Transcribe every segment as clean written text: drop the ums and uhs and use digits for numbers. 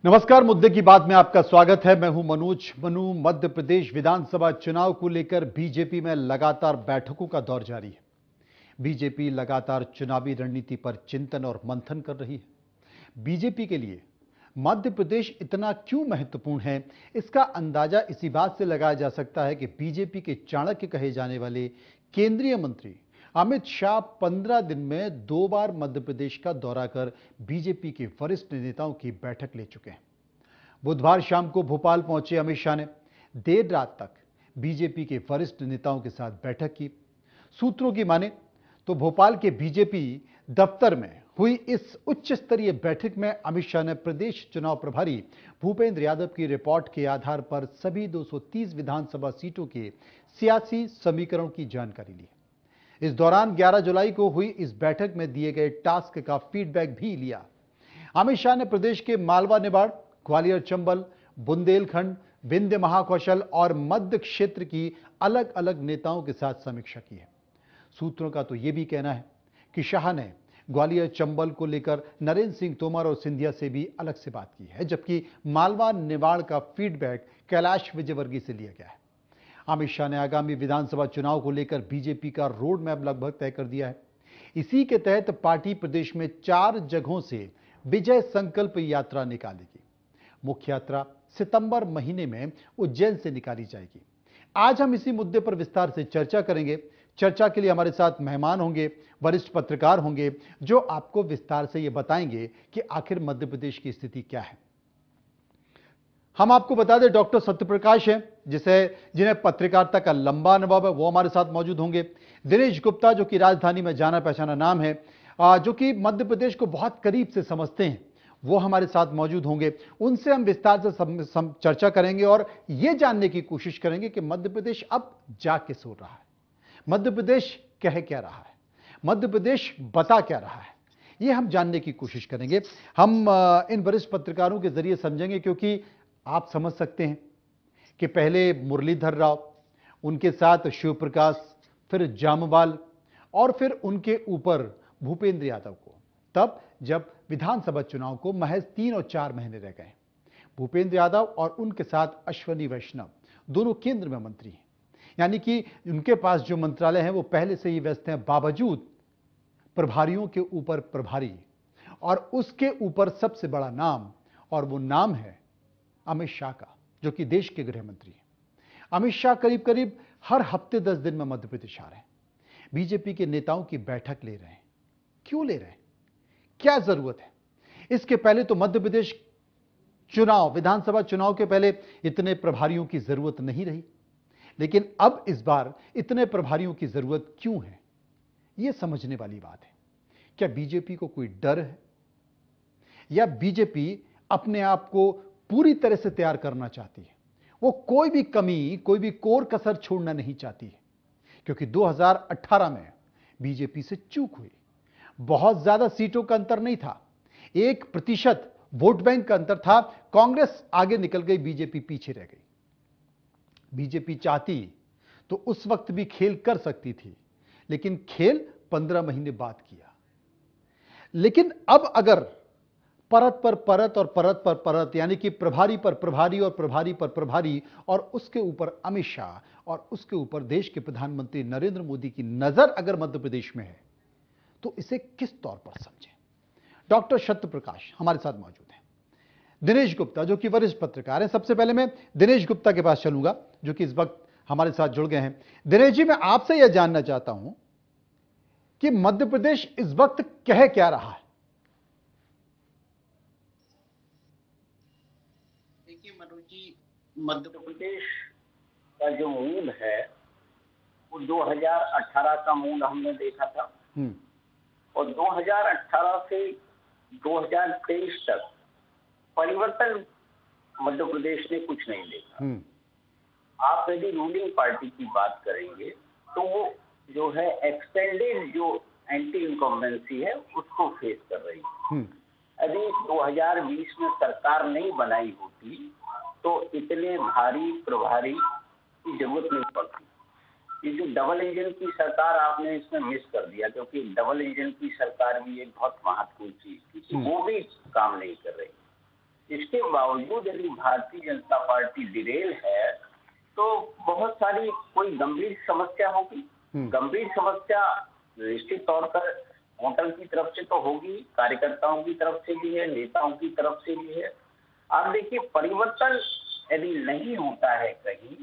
नमस्कार। मुद्दे की बात में आपका स्वागत है। मैं हूं मनोज मनु। मध्य प्रदेश विधानसभा चुनाव को लेकर बीजेपी में लगातार बैठकों का दौर जारी है। बीजेपी लगातार चुनावी रणनीति पर चिंतन और मंथन कर रही है। बीजेपी के लिए मध्य प्रदेश इतना क्यों महत्वपूर्ण है, इसका अंदाजा इसी बात से लगाया जा सकता है कि बीजेपी के चाणक्य कहे जाने वाले केंद्रीय मंत्री अमित शाह 15 दिन में 2 बार मध्य प्रदेश का दौरा कर बीजेपी के वरिष्ठ नेताओं की बैठक ले चुके हैं। बुधवार शाम को भोपाल पहुंचे अमित शाह ने देर रात तक बीजेपी के वरिष्ठ नेताओं के साथ बैठक की। सूत्रों की माने तो भोपाल के बीजेपी दफ्तर में हुई इस उच्च स्तरीय बैठक में अमित शाह ने प्रदेश चुनाव प्रभारी भूपेंद्र यादव की रिपोर्ट के आधार पर सभी 230 विधानसभा सीटों के सियासी समीकरण की जानकारी ली। इस दौरान 11 जुलाई को हुई इस बैठक में दिए गए टास्क का फीडबैक भी लिया। अमित शाह ने प्रदेश के मालवा निमाड़, ग्वालियर चंबल, बुंदेलखंड, विंध्य महाकौशल और मध्य क्षेत्र की अलग अलग नेताओं के साथ समीक्षा की है। सूत्रों का तो यह भी कहना है कि शाह ने ग्वालियर चंबल को लेकर नरेंद्र सिंह तोमर और सिंधिया से भी अलग से बात की है, जबकि मालवा निमाड़ का फीडबैक कैलाश विजयवर्गीय से लिया गया है। अमित शाह ने आगामी विधानसभा चुनाव को लेकर बीजेपी का रोड मैप लगभग तय कर दिया है। इसी के तहत पार्टी प्रदेश में 4 जगहों से विजय संकल्प यात्रा निकालेगी। मुख्य यात्रा सितंबर महीने में उज्जैन से निकाली जाएगी। आज हम इसी मुद्दे पर विस्तार से चर्चा करेंगे। चर्चा के लिए हमारे साथ मेहमान होंगे, वरिष्ठ पत्रकार होंगे, जो आपको विस्तार से यह बताएंगे कि आखिर मध्य प्रदेश की स्थिति क्या है। हम आपको बता दें, डॉक्टर सत्यप्रकाश हैं, जिन्हें पत्रकारिता का लंबा अनुभव है, वो हमारे साथ मौजूद होंगे। दिनेश गुप्ता, जो कि राजधानी में जाना पहचाना नाम है, जो कि मध्य प्रदेश को बहुत करीब से समझते हैं, वो हमारे साथ मौजूद होंगे। उनसे हम विस्तार से चर्चा करेंगे और यह जानने की कोशिश करेंगे कि मध्य प्रदेश अब जाग के सो रहा है, मध्य प्रदेश कह क्या रहा है, मध्य प्रदेश बता क्या रहा है, यह हम जानने की कोशिश करेंगे। हम इन वरिष्ठ पत्रकारों के जरिए समझेंगे, क्योंकि आप समझ सकते हैं कि पहले मुरलीधर राव, उनके साथ शिव प्रकाश, फिर जामवाल और फिर उनके ऊपर भूपेंद्र यादव को, तब जब विधानसभा चुनाव को महज 3 और 4 महीने रह गए। भूपेंद्र यादव और उनके साथ अश्विनी वैष्णव दोनों केंद्र में मंत्री हैं, यानी कि उनके पास जो मंत्रालय हैं वो पहले से ही व्यस्त हैं, बावजूद प्रभारियों के ऊपर प्रभारी, और उसके ऊपर सबसे बड़ा नाम, और वो नाम है अमित शाह का, जो कि देश के गृह मंत्री हैं। अमित शाह करीब करीब हर हफ्ते 10 दिन में मध्य प्रदेश आ रहे हैं, बीजेपी के नेताओं की बैठक ले रहे हैं। क्यों ले रहे हैं, क्या जरूरत है? इसके पहले तो मध्य प्रदेश चुनाव, विधानसभा चुनाव के पहले इतने प्रभारियों की जरूरत नहीं रही, लेकिन अब इस बार इतने प्रभारियों की जरूरत क्यों है, यह समझने वाली बात है। क्या बीजेपी को कोई डर है, या बीजेपी अपने आप को पूरी तरह से तैयार करना चाहती है? वो कोई भी कमी, कोई भी कोर कसर छोड़ना नहीं चाहती है, क्योंकि 2018 में बीजेपी से चूक हुई। बहुत ज्यादा सीटों का अंतर नहीं था, 1% वोट बैंक का अंतर था। कांग्रेस आगे निकल गई, बीजेपी पीछे रह गई। बीजेपी चाहती तो उस वक्त भी खेल कर सकती थी, लेकिन खेल 15 महीने बाद किया। लेकिन अब अगर परत पर परत और परत पर परत, यानी कि प्रभारी पर प्रभारी और प्रभारी पर प्रभारी, और उसके ऊपर अमित शाह और उसके ऊपर देश के प्रधानमंत्री नरेंद्र मोदी की नजर अगर मध्य प्रदेश में है, तो इसे किस तौर पर समझें? डॉक्टर सत्यप्रकाश हमारे साथ मौजूद हैं, दिनेश गुप्ता, जो कि वरिष्ठ पत्रकार हैं। सबसे पहले मैं दिनेश गुप्ता के पास चलूंगा, जो कि इस वक्त हमारे साथ जुड़ गए हैं। दिनेश जी, मैं आपसे यह जानना चाहता हूं कि मध्य प्रदेश इस वक्त कह क्या रहा है? देखिए मनोज जी, मध्य प्रदेश का जो मूड है वो 2018 का मूड हमने देखा था, और 2018 से 2023 तक परिवर्तन मध्य प्रदेश ने कुछ नहीं देखा। आप यदि रूलिंग पार्टी की बात करेंगे तो वो जो है एक्सटेंडेड जो एंटी इनकम्बेंसी है उसको फेस कर रही है। यदि 2020 में सरकार नहीं बनाई होती तो इतने भारी प्रभारी की जरूरत नहीं पड़ती। ये जो डबल इंजन की सरकार आपने इसमें मिस कर दिया, क्योंकि डबल इंजन की सरकार भी एक बहुत महत्वपूर्ण चीज थी, वो भी काम नहीं कर रही। इसके बावजूद यदि भारतीय जनता पार्टी डिरेल है तो बहुत सारी कोई गंभीर समस्या होगी। गंभीर समस्या निश्चित तौर पर होटल की तरफ से तो होगी, कार्यकर्ताओं की तरफ से भी है, नेताओं की तरफ से भी है। आप देखिए, परिवर्तन यदि नहीं होता है, कहीं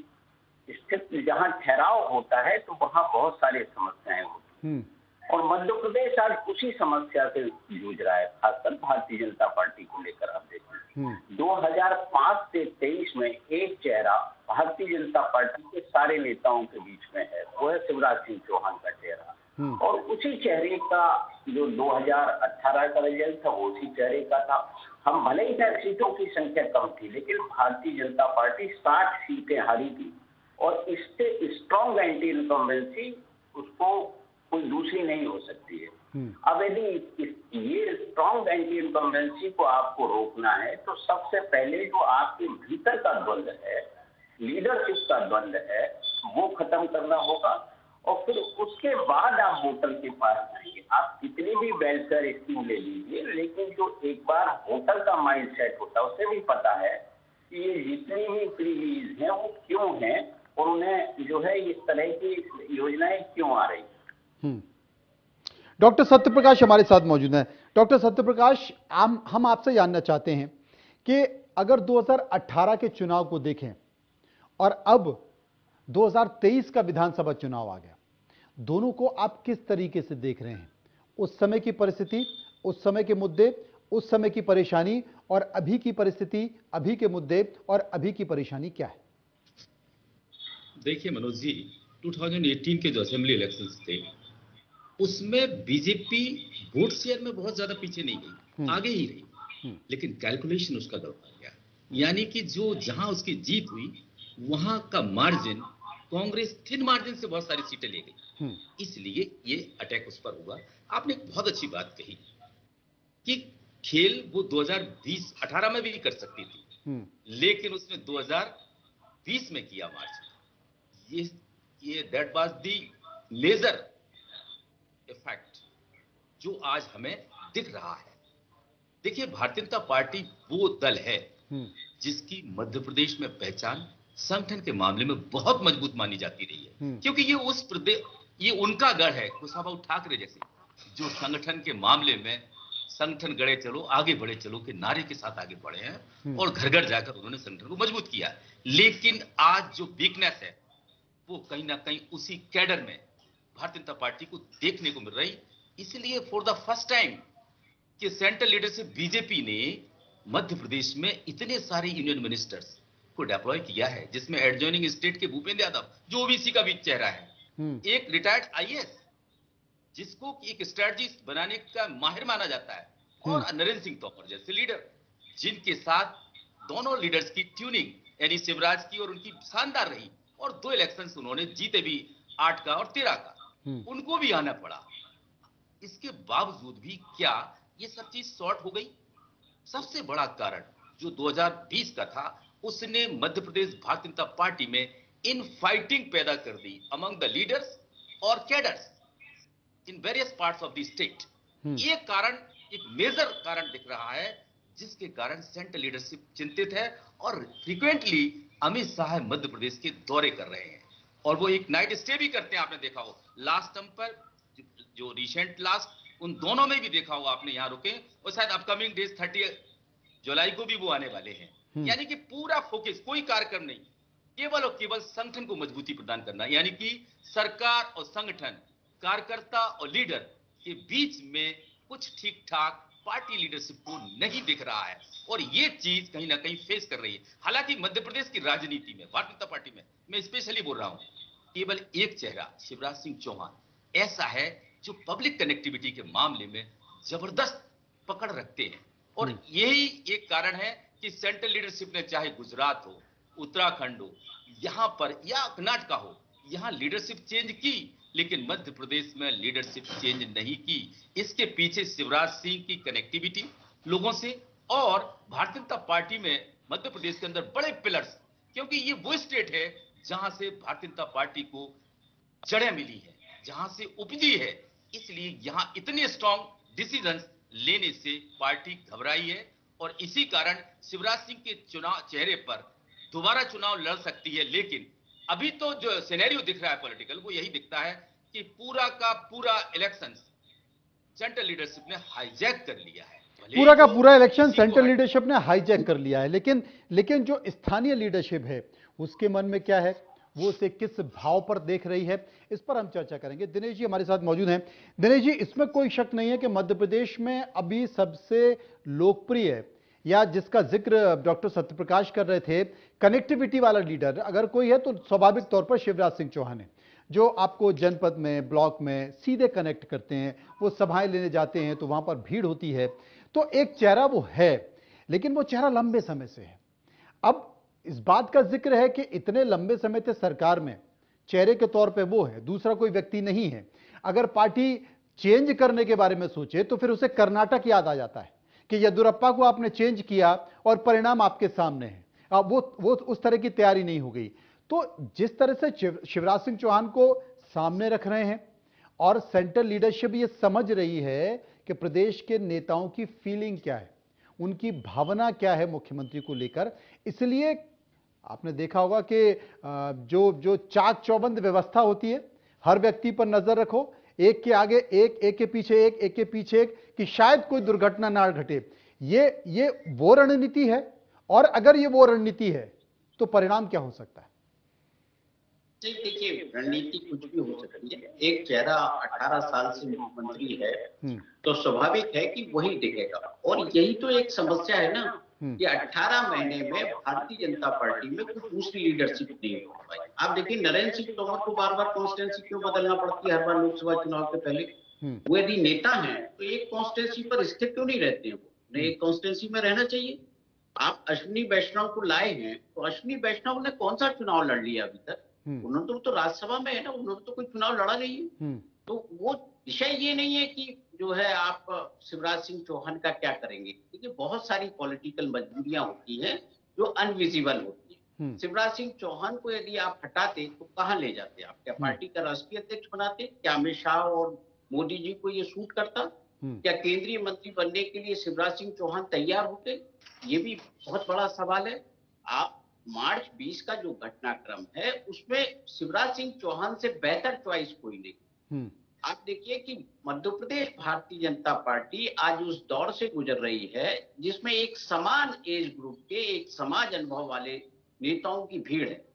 स्थित जहां ठहराव होता है तो वहां बहुत सारी समस्याएं होती। और मध्य प्रदेश आज उसी समस्या से जूझ रहा है, खासकर भारतीय जनता पार्टी को लेकर। आप देखिए 2005 से 23 में एक चेहरा भारतीय जनता पार्टी के सारे नेताओं के बीच में है, वो है शिवराज सिंह चौहान का चेहरा। और उसी चेहरे का जो 2018 का रिजल्ट था वो उसी चेहरे का था। हम भले ही सीटों की संख्या कम थी, लेकिन भारतीय जनता पार्टी 60 सीटें हारी थी और इससे स्ट्रॉन्ग एंटी इनकम्बेंसी उसको कोई दूसरी नहीं हो सकती है। अब यदि ये स्ट्रॉन्ग एंटी इनकम्बेंसी को आपको रोकना है तो सबसे पहले जो आपके भीतर का द्वंद्व है, लीडरशिप का द्वंद्व है, वो खत्म करना होगा। और फिर उसके बाद आप होटल के पास जाएंगे। आप कितनी भी वेलफेयर स्कीम ले लीजिए, लेकिन जो एक बार होटल का माइंड सेट होता है उसे भी पता है कि ये जितनी भी प्रीलीज हैं वो क्यों हैं और उन्हें जो है इस तरह की योजनाएं क्यों आ रही हैं। डॉक्टर सत्यप्रकाश हमारे साथ मौजूद हैं। डॉक्टर सत्यप्रकाश, हम आपसे जानना चाहते हैं कि अगर 2018 के चुनाव को देखें और अब 2023 का विधानसभा चुनाव आ गया, दोनों को आप किस तरीके से देख रहे हैं? उस समय की परिस्थिति, उस समय के मुद्दे, उस समय की परेशानी और अभी की परिस्थिति, अभी के मुद्दे और अभी की परेशानी क्या है? देखिए मनोज जी, 2018 के जो असेंबली इलेक्शंस थे उसमें बीजेपी वोट शेयर में बहुत ज्यादा पीछे नहीं गई, आगे ही रही, लेकिन कैलकुलेशन उसका गड़बड़ गया। यानी कि जो जहां उसकी जीत हुई वहां का मार्जिन, कांग्रेस थिन मार्जिन से बहुत सारी सीटें ले गई, इसलिए ये अटैक उस पर हुआ। आपने एक बहुत अच्छी बात कही कि खेल वो 2018 में भी कर सकती थी, लेकिन उसने 2020 में किया मार्जिन। ये that was the lesser effect जो आज हमें दिख रहा है। देखिए, भारतीय जनता पार्टी वो दल है जिसकी मध्य प्रदेश में पहचान संगठन के मामले में बहुत मजबूत मानी जाती रही है, क्योंकि ये उनका गढ़ है। कुशाभाऊ ठाकरे जैसे जो संगठन के मामले में संगठन गढ़े चलो आगे बढ़े चलो के नारे के साथ आगे बढ़े हैं और घर घर जाकर उन्होंने संगठन को मजबूत किया। लेकिन आज जो वीकनेस है वो कहीं ना कहीं उसी कैडर में भारतीय जनता पार्टी को देखने को मिल रही। इसलिए फॉर द फर्स्ट टाइम कि सेंट्रल लीडरशिप बीजेपी ने मध्य प्रदेश में इतने सारे यूनियन मिनिस्टर्स को डिप्लॉय किया है, जिसमें एडजॉइनिंग स्टेट के भूपेंद्र यादव जो ओबीसी का भी चेहरा है, एक रिटायर्ड आईएएस जिसको एक स्ट्रेटजी बनाने का माहिर माना जाता है, और नरेंद्र सिंह तोमर जैसे लीडर जिनके साथ दोनों लीडर्स की ट्यूनिंग यानी शिवराज की और उनकी शानदार रही, और 2 इलेक्शंस उन्होंने जीते भी, 8 का और 13 का, उनको भी आना पड़ा। इसके बावजूद भी क्या ये सब चीज शॉर्ट हो गई? सबसे बड़ा कारण जो 2020 का था, उसने मध्य प्रदेश भारतीय जनता पार्टी में इन फाइटिंग पैदा कर दी अमंग द लीडर्स और cadres in various parts of the state. ये कारण एक मेजर कारण दिख रहा है जिसके कारण सेंट्रल लीडरशिप चिंतित है और फ्रीक्वेंटली अमित शाह मध्य प्रदेश के दौरे कर रहे हैं, और वो एक नाइट स्टे भी करते हैं। आपने देखा हो लास्ट टर्म पर जो रिसेंट लास्ट, उन दोनों में भी देखा होगा आपने, यहां रुके और शायद अपकमिंग डेज 30 जुलाई को भी वो आने वाले हैं। यानी कि पूरा फोकस कोई कार्यक्रम नहीं, केवल और केवल संगठन को मजबूती प्रदान करना, यानी कि सरकार और संगठन, कार्यकर्ता और लीडर के बीच में कुछ ठीक ठाक पार्टी लीडरशिप को नहीं दिख रहा है, और ये चीज कहीं ना कहीं फेस कर रही है। हालांकि मध्य प्रदेश की राजनीति में भारतीय जनता पार्टी में मैं स्पेशली बोल रहा हूं, केवल एक चेहरा शिवराज सिंह चौहान ऐसा है जो पब्लिक कनेक्टिविटी के मामले में जबरदस्त पकड़ रखते हैं, और यही एक कारण है कि सेंट्रल लीडरशिप ने चाहे गुजरात हो, उत्तराखंड हो, यहां पर या कर्नाटक हो, यहां लीडरशिप चेंज की, लेकिन मध्य प्रदेश में लीडरशिप चेंज नहीं की। इसके पीछे शिवराज सिंह की कनेक्टिविटी लोगों से, और भारतीय जनता पार्टी में मध्य प्रदेश के अंदर बड़े पिलर्स, क्योंकि ये वो स्टेट है जहां से भारतीय जनता पार्टी को जड़ें मिली है, जहां से उपजी है, इसलिए यहां इतने स्ट्रॉन्ग डिसीजंस लेने से पार्टी घबराई है और इसी कारण शिवराज सिंह के चुनाव चेहरे पर दोबारा चुनाव लड़ सकती है। लेकिन अभी तो जो सिनेरियो दिख रहा है पॉलिटिकल, वो यही दिखता है कि पूरा का पूरा इलेक्शन सेंट्रल लीडरशिप ने हाईजैक कर लिया है। पूरा का पूरा इलेक्शन सेंट्रल लीडरशिप ने हाईजैक कर लिया है। लेकिन जो स्थानीय लीडरशिप है उसके मन में क्या है, वो उसे किस भाव पर देख रही है, इस पर हम चर्चा करेंगे। दिनेश जी हमारे साथ मौजूद हैं। दिनेश जी, इसमें कोई शक नहीं है कि मध्य प्रदेश में अभी सबसे लोकप्रिय या जिसका जिक्र डॉक्टर सत्यप्रकाश कर रहे थे, कनेक्टिविटी वाला लीडर अगर कोई है तो स्वाभाविक तौर पर शिवराज सिंह चौहान है, जो आपको जनपद में, ब्लॉक में सीधे कनेक्ट करते हैं। वो सभाएं लेने जाते हैं तो वहां पर भीड़ होती है, तो एक चेहरा वो है, लेकिन वो चेहरा लंबे समय से है। अब इस बात का जिक्र है कि इतने लंबे समय से सरकार में चेहरे के तौर पे वो है, दूसरा कोई व्यक्ति नहीं है। अगर पार्टी चेंज करने के बारे में सोचे तो फिर उसे कर्नाटक याद आ जाता है कि येदियुरप्पा को आपने चेंज किया और परिणाम आपके सामने है। अब वो उस तरह की तैयारी नहीं हो गई। तो जिस तरह से शिवराज सिंह चौहान को सामने रख रहे हैं और सेंट्रल लीडरशिप ये समझ रही है कि प्रदेश के नेताओं की फीलिंग क्या है, उनकी भावना क्या है मुख्यमंत्री को लेकर, इसलिए आपने देखा होगा कि जो जो चाक चौबंद व्यवस्था होती है, हर व्यक्ति पर नजर रखो, एक के आगे एक के पीछे एक के पीछे एक, कि शायद कोई दुर्घटना ना घटे। ये वो रणनीति है, और अगर ये वो रणनीति है तो परिणाम क्या हो सकता है? देखिए, रणनीति कुछ भी हो सकती है। एक चेहरा 18 साल से मुख्यमंत्री है तो स्वाभाविक है कि वही दिखेगा, और यही तो एक समस्या है ना कि 18 महीने में भारतीय जनता पार्टी में कुछ दूसरी लीडरशिप नहीं हो पाई। आप देखिए, नरेंद्र सिंह तोमर को बार बार कॉन्स्टिट्यूंसी क्यों बदलना पड़ती है हर बार लोकसभा चुनाव के पहले? वो यदि नेता हैं तो एक कॉन्स्टिट्यूंसी पर स्थिर क्यों नहीं रहते हैं? वो उन्हें एक कॉन्स्टिट्यूंसी में रहना चाहिए। आप अश्विनी वैष्णव को लाए हैं तो अश्विनी वैष्णव ने कौन सा चुनाव लड़ लिया अभी तक? उन्होंने तो राज्यसभा में है ना, उन्होंने तो कोई चुनाव लड़ा नहीं है। तो वो विषय ये नहीं है कि जो है आप शिवराज सिंह चौहान का क्या करेंगे। देखिए, बहुत सारी पॉलिटिकल मजबूरियां होती हैं जो अनविजिबल होती है। शिवराज सिंह चौहान को यदि आप हटाते तो कहां ले जाते आप? क्या पार्टी का राष्ट्रीय अध्यक्ष बनाते? क्या अमित शाह और मोदी जी को ये सूट करता? क्या केंद्रीय मंत्री बनने के लिए शिवराज सिंह चौहान तैयार होते? ये भी बहुत बड़ा सवाल है। आप मार्च 20 का जो घटनाक्रम है उसमें शिवराज सिंह चौहान से बेहतर चॉइस कोई नहीं। आप देखिए कि मध्य प्रदेश भारतीय जनता पार्टी आज उस दौर से गुजर रही है जिसमें एक समान एज ग्रुप के, एक समाज अनुभव वाले नेताओं की भीड़ है।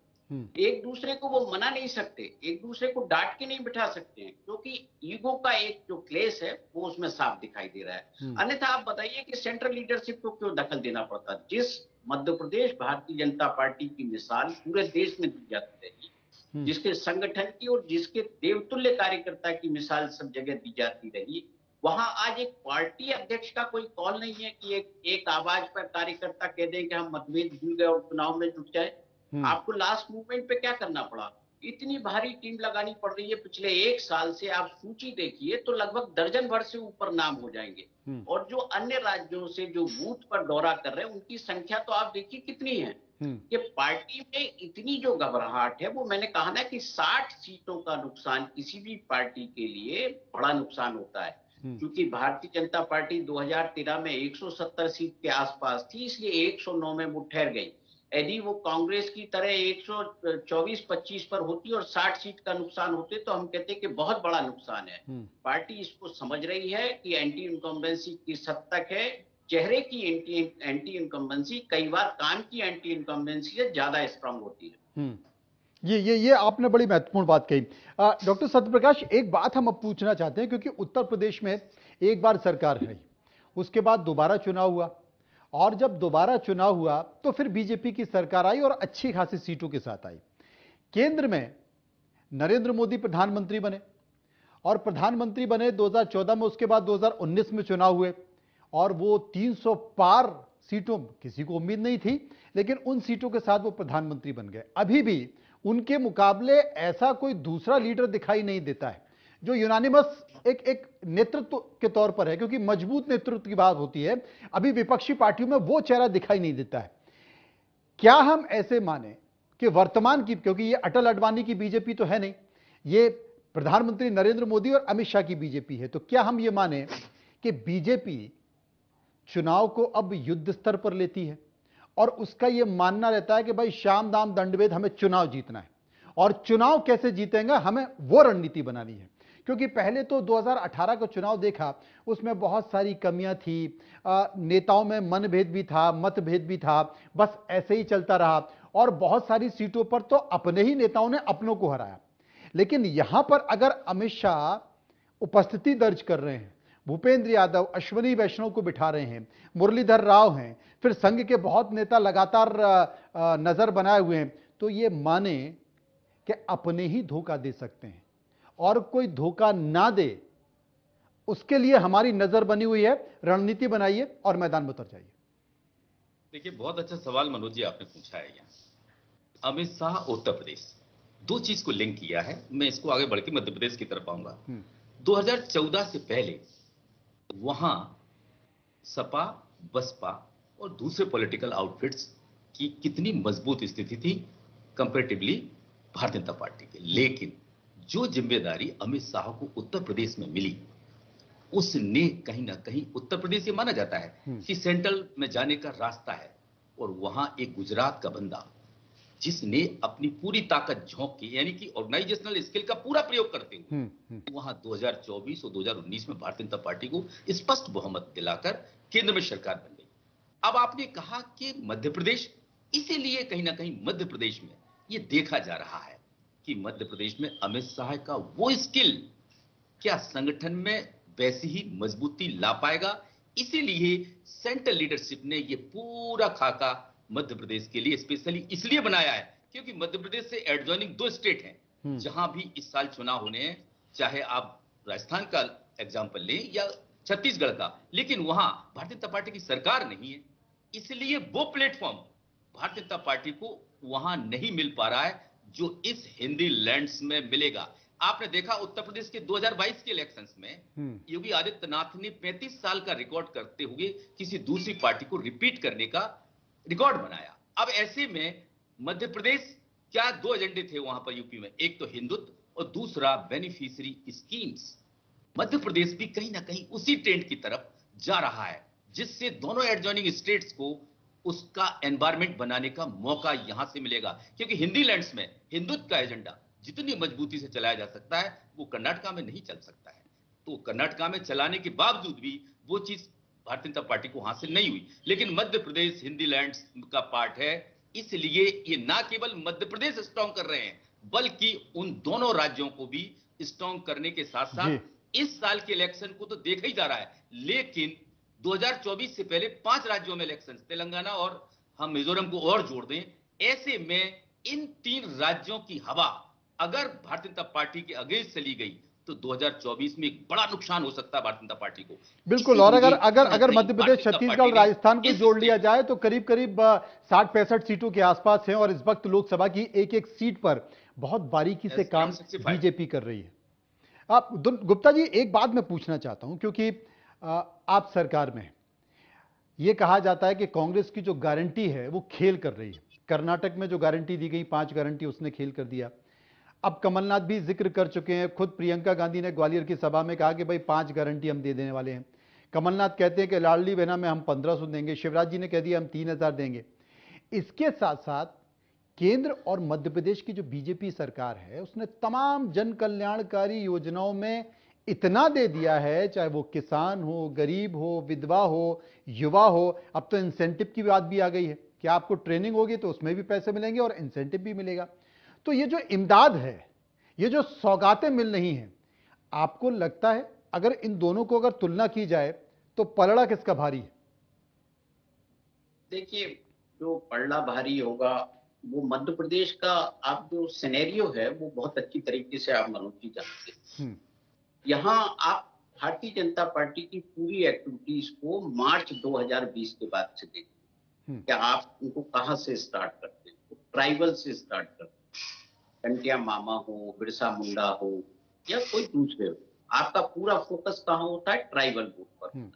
एक दूसरे को वो मना नहीं सकते, एक दूसरे को डांट के नहीं बिठा सकते हैं, क्योंकि ईगो का एक जो क्लेश है वो उसमें साफ दिखाई दे रहा है। अन्यथा आप बताइए कि सेंट्रल लीडरशिप को क्यों दखल देना पड़ता? जिस मध्य प्रदेश भारतीय जनता पार्टी की मिसाल पूरे देश में दी जाती रही, जिसके संगठन की और जिसके देवतुल्य कार्यकर्ता की मिसाल सब जगह दी जाती रही, वहां आज एक पार्टी अध्यक्ष का कोई कॉल नहीं है कि एक आवाज पर कार्यकर्ता कह दें कि हम मतभेद भूल गए और चुनाव में जुट जाए। आपको लास्ट मूवमेंट पे क्या करना पड़ा? इतनी भारी टीम लगानी पड़ रही है। पिछले एक साल से आप सूची देखिए तो लगभग दर्जन भर से ऊपर नाम हो जाएंगे, और जो अन्य राज्यों से जो बूथ पर दौरा कर रहे हैं उनकी संख्या तो आप देखिए कितनी है। कि पार्टी में इतनी जो घबराहट है, वो मैंने कहा ना कि 60 सीटों का नुकसान किसी भी पार्टी के लिए बड़ा नुकसान होता है। क्योंकि भारतीय जनता पार्टी 2013 में 170 सीट के आसपास थी, इसलिए 109 में वो ठहर गई। यदि वो कांग्रेस की तरह 124-25 पर होती और 60 सीट का नुकसान होते तो हम कहते कि बहुत बड़ा नुकसान है। पार्टी इसको समझ रही है कि एंटी इनकम्बेंसी किस हद तक है। चेहरे की एंटी इनकम्बेंसी कई बार काम की एंटी इनकम्बेंसी से ज्यादा स्ट्रांग होती है। ये आपने बड़ी महत्वपूर्ण बात कही। डॉक्टर सत्यप्रकाश, एक बात हम अब पूछना चाहते हैं, क्योंकि उत्तर प्रदेश में एक बार सरकार रही, उसके बाद दोबारा चुनाव हुआ, और जब दोबारा चुनाव हुआ तो फिर बीजेपी की सरकार आई और अच्छी खासी सीटों के साथ आई। केंद्र में नरेंद्र मोदी प्रधानमंत्री बने, और प्रधानमंत्री बने 2014 में, उसके बाद 2019 में चुनाव हुए, और वो 300 पार सीटों, किसी को उम्मीद नहीं थी, लेकिन उन सीटों के साथ वो प्रधानमंत्री बन गए। अभी भी उनके मुकाबले ऐसा कोई दूसरा लीडर दिखाई नहीं देता है जो यूनानिमस एक नेतृत्व के तौर पर है, क्योंकि मजबूत नेतृत्व की बात होती है। अभी विपक्षी पार्टियों में वो चेहरा दिखाई नहीं देता है। क्या हम ऐसे माने कि वर्तमान की, क्योंकि ये अटल अडवाणी की बीजेपी तो है नहीं, ये प्रधानमंत्री नरेंद्र मोदी और अमित शाह की बीजेपी है, तो क्या हम ये माने कि बीजेपी चुनाव को अब युद्ध स्तर पर लेती है और उसका यह मानना रहता है कि भाई शाम दाम दंडभेद, हमें चुनाव जीतना है और चुनाव कैसे जीतेंगे हमें वो रणनीति बनानी है। क्योंकि पहले तो 2018 का चुनाव देखा, उसमें बहुत सारी कमियां थी, नेताओं में मनभेद भी था, मतभेद भी था, बस ऐसे ही चलता रहा और बहुत सारी सीटों पर तो अपने ही नेताओं ने अपनों को हराया। लेकिन यहां पर अगर अमित शाह उपस्थिति दर्ज कर रहे हैं, भूपेंद्र यादव, अश्विनी वैष्णव को बिठा रहे हैं, मुरलीधर राव हैं, फिर संघ के बहुत नेता लगातार नजर बनाए हुए हैं, तो ये माने कि अपने ही धोखा दे सकते हैं और कोई धोखा ना दे उसके लिए हमारी नजर बनी हुई है। रणनीति बनाइए और मैदान में उतर जाइए। देखिए, बहुत अच्छा सवाल मनोज जी आपने पूछा है। यहाँ अमित शाह उत्तर प्रदेश, दो चीज को लिंक किया है। मैं इसको आगे बढ़ के मध्य प्रदेश की तरफ आऊंगा। 2014 से पहले वहां सपा, बसपा और दूसरे पॉलिटिकल आउटफिट्स की कितनी मजबूत स्थिति थी कंपैरेटिवली भारतीय जनता पार्टी के। लेकिन जो जिम्मेदारी अमित शाह को उत्तर प्रदेश में मिली, उसने कहीं ना कहीं, उत्तर प्रदेश ये माना जाता है कि सेंट्रल में जाने का रास्ता है, और वहां एक गुजरात का बंदा जिसने अपनी पूरी ताकत झोंक की, यानी कि ऑर्गेनाइजेशनल स्किल का पूरा प्रयोग करते हुए वहां 2024 और 2019 में भारतीय जनता पार्टी को स्पष्ट बहुमत दिलाकर केंद्र में सरकार बन गई। अब आपने कहा कि मध्य प्रदेश, इसीलिए कहीं ना कहीं मध्य प्रदेश में यह देखा जा रहा है कि मध्य प्रदेश में अमित शाह का वो स्किल क्या संगठन में वैसी ही मजबूती ला पाएगा। इसीलिए सेंट्रल लीडरशिप ने यह पूरा खाका मध्य प्रदेश के लिए स्पेशली इसलिए बनाया है क्योंकि मध्य प्रदेश से एडजॉइनिंग दो स्टेट हैं जहां भी इस साल चुनाव होने हैं, चाहे आप राजस्थान का एग्जांपल लें या छत्तीसगढ़ का, लेकिन वहां भारतीय जनता पार्टी की सरकार नहीं है। इसलिए वो प्लेटफॉर्म भारतीय जनता पार्टी को वहां नहीं मिल पा रहा है जो इस हिंदी लैंड्स में मिलेगा। आपने देखा उत्तर प्रदेश के 2022 के इलेक्शंस में योगी आदित्यनाथ ने 35 साल का रिकॉर्ड करते हुए किसी दूसरी पार्टी को रिपीट करने का रिकॉर्ड बनाया। अब ऐसे में मध्य प्रदेश, क्या दो एजेंडे थे वहां पर यूपी में, एक तो हिंदुत्व और दूसरा बेनिफिशियरी स्कीम्स। मध्य प्रदेश भी कहीं ना कहीं उसी ट्रेंड की तरफ जा रहा है जिससे दोनों एडजॉइनिंग स्टेट्स को उसका एनवायरमेंट बनाने का मौका यहां से मिलेगा। क्योंकि हिंदी लैंड्स में हिंदुत्व का एजेंडा जितनी मजबूती से चलाया जा सकता है वो कर्नाटका में नहीं चल सकता है। तो कर्नाटका में चलाने के बावजूद भी वो चीज भारतीय जनता पार्टी को हासिल नहीं हुई। लेकिन मध्य प्रदेश हिंदी लैंड्स का पार्ट है, इसलिए ये ना केवल मध्य प्रदेश स्ट्रॉन्ग कर रहे हैं बल्कि उन दोनों राज्यों को भी स्ट्रॉन्ग करने के साथ साथ इस साल के इलेक्शन को तो देखा ही जा रहा है। लेकिन 2024 से पहले 5 राज्यों में इलेक्शन, तेलंगाना और हम मिजोरम को और जोड़ दें, ऐसे में इन 3 राज्यों की हवा अगर भारतीय जनता पार्टी के अगेंस्ट चली गई तो 2024 में एक बड़ा नुकसान हो सकता है भारतीय जनता पार्टी को। बिल्कुल। और अगर मध्य प्रदेश, छत्तीसगढ़, राजस्थान को जोड़ लिया जाए तो करीब करीब 60-65 सीटों के आसपास हैं और इस वक्त लोकसभा की एक एक सीट पर बहुत बारीकी से काम बीजेपी कर रही है। आप गुप्ता जी, एक बात मैं पूछना चाहता हूं, क्योंकि आप सरकार में हैं। यह कहा जाता है कि कांग्रेस की जो गारंटी है वो खेल कर रही है। कर्नाटक में जो गारंटी दी गई 5 गारंटी, उसने खेल कर दिया। अब कमलनाथ भी जिक्र कर चुके हैं, खुद प्रियंका गांधी ने ग्वालियर की सभा में कहा कि भाई 5 गारंटी हम दे देने वाले हैं। कमलनाथ कहते हैं कि लाडली बहना में हम 1500 देंगे, शिवराज जी ने कह दिया हम 3000 देंगे। इसके साथ साथ केंद्र और मध्य प्रदेश की जो बीजेपी सरकार है उसने तमाम जन कल्याणकारी योजनाओं में इतना दे दिया है, चाहे वो किसान हो, गरीब हो, विधवा हो, युवा हो। अब तो इंसेंटिव की बात भी आ गई है कि आपको ट्रेनिंग होगी तो उसमें भी पैसे मिलेंगे और इंसेंटिव भी मिलेगा। तो ये जो इमदाद है, ये जो सौगातें मिल रही हैं, आपको लगता है अगर इन दोनों को अगर तुलना की जाए तो पलड़ा किसका भारी है? देखिए, जो पलड़ा भारी होगा वो मध्य प्रदेश का, आप जो सिनेरियो है वो बहुत अच्छी तरीके से आप मनोज जी जानते हैं। यहाँ आप भारतीय जनता पार्टी की पूरी एक्टिविटीज को मार्च 2020 के बाद से देखिए। क्या आप उनको कहां से स्टार्ट करते हैं? तो ट्राइबल से स्टार्ट करते हैं, कंटिया मामा हो, बिरसा मुंडा हो या कोई दूसरे हो। आपका पूरा फोकस कहाँ होता है? ट्राइबल वोट पर।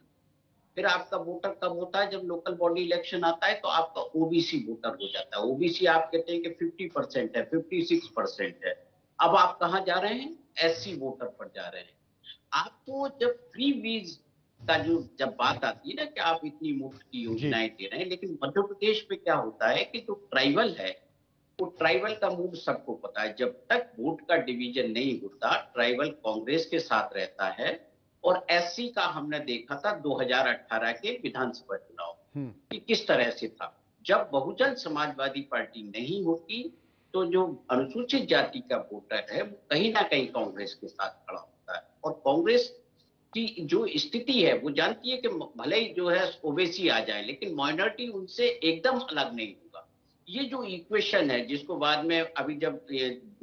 फिर आपका वोटर कब होता है? जब लोकल बॉडी इलेक्शन आता है तो आपका ओबीसी वोटर हो जाता है। ओबीसी आप कहते हैं कि 50% है, 56% है। अब आप कहाँ जा रहे हैं? एससी वोटर पर जा रहे हैं। आपको जब फ्री वीज का जो जब बात आती है ना कि आप इतनी मुफ्त की योजनाएं दे रहे हैं, लेकिन मध्य प्रदेश में क्या होता है कि जो ट्राइबल है, वो ट्राइबल का मूड सबको पता है। जब तक वोट का डिवीजन नहीं होता, ट्राइबल कांग्रेस के साथ रहता है। और एससी का हमने देखा था 2018 के विधानसभा चुनाव कि किस तरह से था। जब बहुजन समाजवादी पार्टी नहीं होती, तो जो अनुसूचित जाति का वोटर है वो कहीं ना कहीं कांग्रेस के साथ खड़ा होता है। और कांग्रेस की जो स्थिति है वो जानती है कि भले ही जो है ओबीसी आ जाए, लेकिन माइनॉरिटी उनसे एकदम अलग नहीं होगा। ये जो इक्वेशन है, जिसको बाद में अभी जब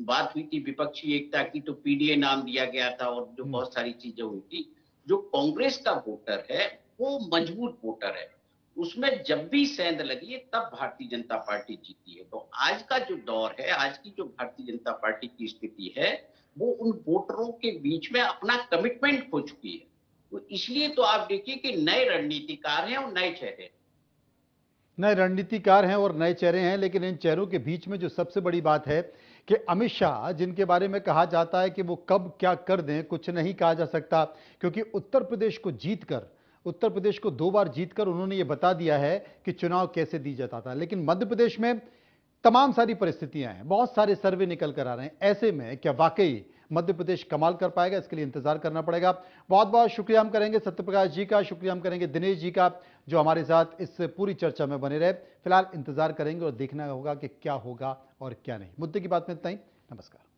बात हुई थी विपक्षी एकता की, तो पीडीए नाम दिया गया था और जो बहुत सारी चीजें हुई थी। जो कांग्रेस का वोटर है वो मजबूत वोटर है, उसमें जब भी सेंध लगी है तब भारतीय जनता पार्टी जीती है। तो आज का जो दौर है, आज की जो भारतीय जनता पार्टी की स्थिति है, वो उन वोटरों के बीच में अपना कमिटमेंट खो चुकी है। तो इसलिए तो आप देखिए कि नए रणनीतिकार हैं और नए चेहरे। नए रणनीतिकार हैं और नए चेहरे हैं, लेकिन इन चेहरों के बीच में जो सबसे बड़ी बात है कि अमित शाह, जिनके बारे में कहा जाता है कि वो कब क्या कर दें कुछ नहीं कहा जा सकता, क्योंकि उत्तर प्रदेश को 2 बार जीतकर उन्होंने ये बता दिया है कि चुनाव कैसे दी जाता था। लेकिन मध्य प्रदेश में तमाम सारी परिस्थितियां हैं, बहुत सारे सर्वे निकल कर आ रहे हैं। ऐसे में क्या वाकई मध्य प्रदेश कमाल कर पाएगा, इसके लिए इंतजार करना पड़ेगा। बहुत बहुत शुक्रिया हम करेंगे सत्यप्रकाश जी का, शुक्रिया हम करेंगे दिनेश जी का, जो हमारे साथ इस पूरी चर्चा में बने रहे। फिलहाल इंतजार करेंगे और देखना होगा कि क्या होगा और क्या नहीं। मुद्दे की बात में इतना ही। नमस्कार।